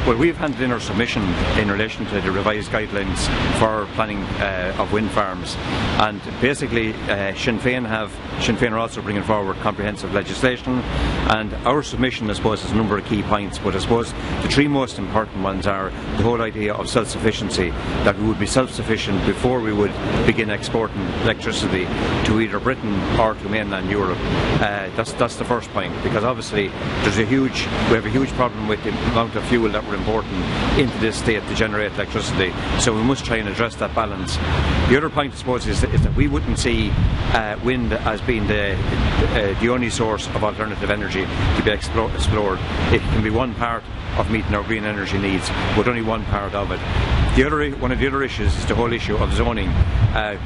Well, we've handed in our submission in relation to the revised guidelines for planning of wind farms, and basically Sinn Féin are also bringing forward comprehensive legislation, and our submission, I suppose, has a number of key points, but I suppose the three most important ones are the whole idea of self-sufficiency, that we would be self-sufficient before we would begin exporting electricity to either Britain or to mainland Europe. That's the first point, because obviously we have a huge problem with the amount of fuel that we're importing into this state to generate electricity, so we must try and address that balance. The other point, I suppose, is that we wouldn't see wind as being the only source of alternative energy to be explored. It can be one part of meeting our green energy needs, but only one part of it. One of the other issues is the whole issue of zoning,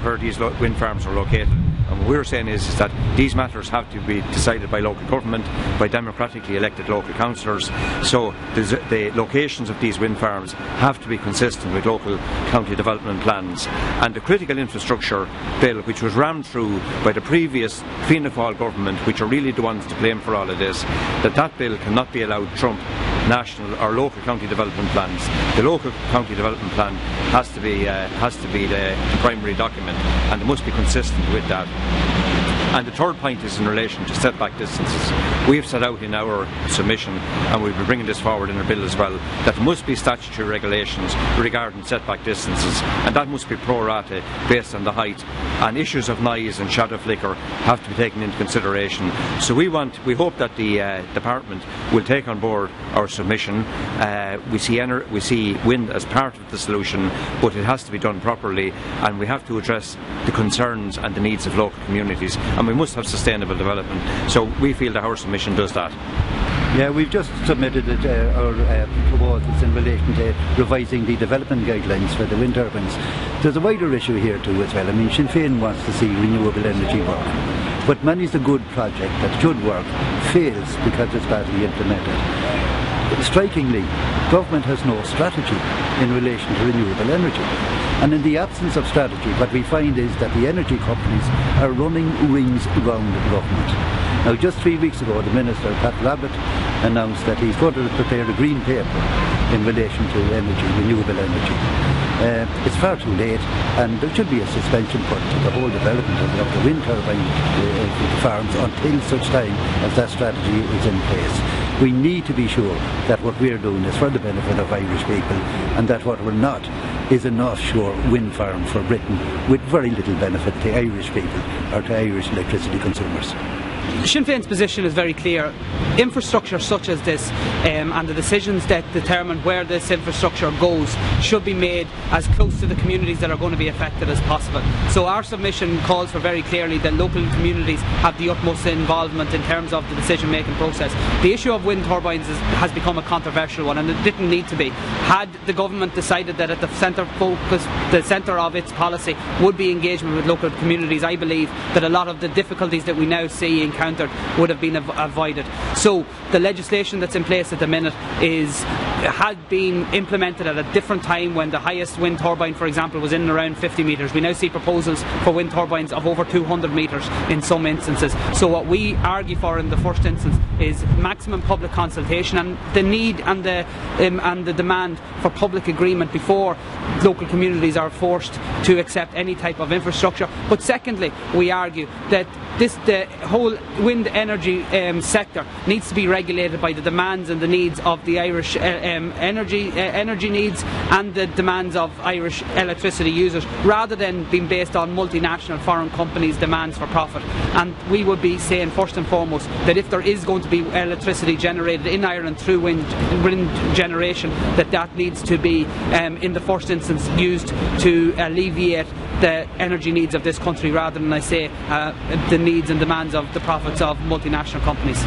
where these wind farms are located. And what we're saying is that these matters have to be decided by local government, by democratically elected local councillors. So the locations of these wind farms have to be consistent with local county development plans. And the critical infrastructure bill, which was rammed through by the previous Fianna Fáil government, which are really the ones to blame for all of this, that bill cannot be allowed to trump national or local county development plans. The local county development plan has to be the primary document, and it must be consistent with that. And the third point is in relation to setback distances. We have set out in our submission, and we'll be bringing this forward in our bill as well, that there must be statutory regulations regarding setback distances, and that must be pro rata based on the height. And issues of noise and shadow flicker have to be taken into consideration. So we hope that the department will take on board our submission. We see wind as part of the solution, but it has to be done properly, and we have to address the concerns and the needs of local communities, and we must have sustainable development. So we feel that our submission does that. Yeah, we've just submitted our proposals in relation to revising the development guidelines for the wind turbines. There's a wider issue here too as well. I mean, Sinn Féin wants to see renewable energy work, but many's a good project that should work fails because it's badly implemented. Strikingly, government has no strategy in relation to renewable energy. And in the absence of strategy, what we find is that the energy companies are running rings around the government. Now, just 3 weeks ago, the Minister, Pat Rabbitte, announced that he's going to prepare a green paper in relation to energy, renewable energy. It's far too late, and there should be a suspension put to the whole development of the wind turbine farms until such time as that strategy is in place. We need to be sure that what we're doing is for the benefit of Irish people, and that what we're not is an offshore wind farm for Britain with very little benefit to Irish people or to Irish electricity consumers. Sinn Féin's position is very clear. Infrastructure such as this and the decisions that determine where this infrastructure goes should be made as close to the communities that are going to be affected as possible. So our submission calls for very clearly that local communities have the utmost involvement in terms of the decision making process. The issue of wind turbines has become a controversial one, and it didn't need to be. Had the government decided that at the centre of its policy would be engagement with local communities, I believe that a lot of the difficulties that we now see encountered would have been avoided. So the legislation that's in place at the minute had been implemented at a different time when the highest wind turbine, for example, was in and around 50 metres. We now see proposals for wind turbines of over 200 metres in some instances. So what we argue for in the first instance is maximum public consultation and the need and the demand for public agreement before local communities are forced to accept any type of infrastructure. But secondly, we argue that the whole wind energy sector needs to be regulated by the demands and the needs of the Irish energy needs and the demands of Irish electricity users, rather than being based on multinational foreign companies' demands for profit. And we would be saying first and foremost that if there is going to be electricity generated in Ireland through wind generation, that needs to be in the first instance used to alleviate the energy needs of this country, rather than, I say, the needs and demands of the profits of multinational companies.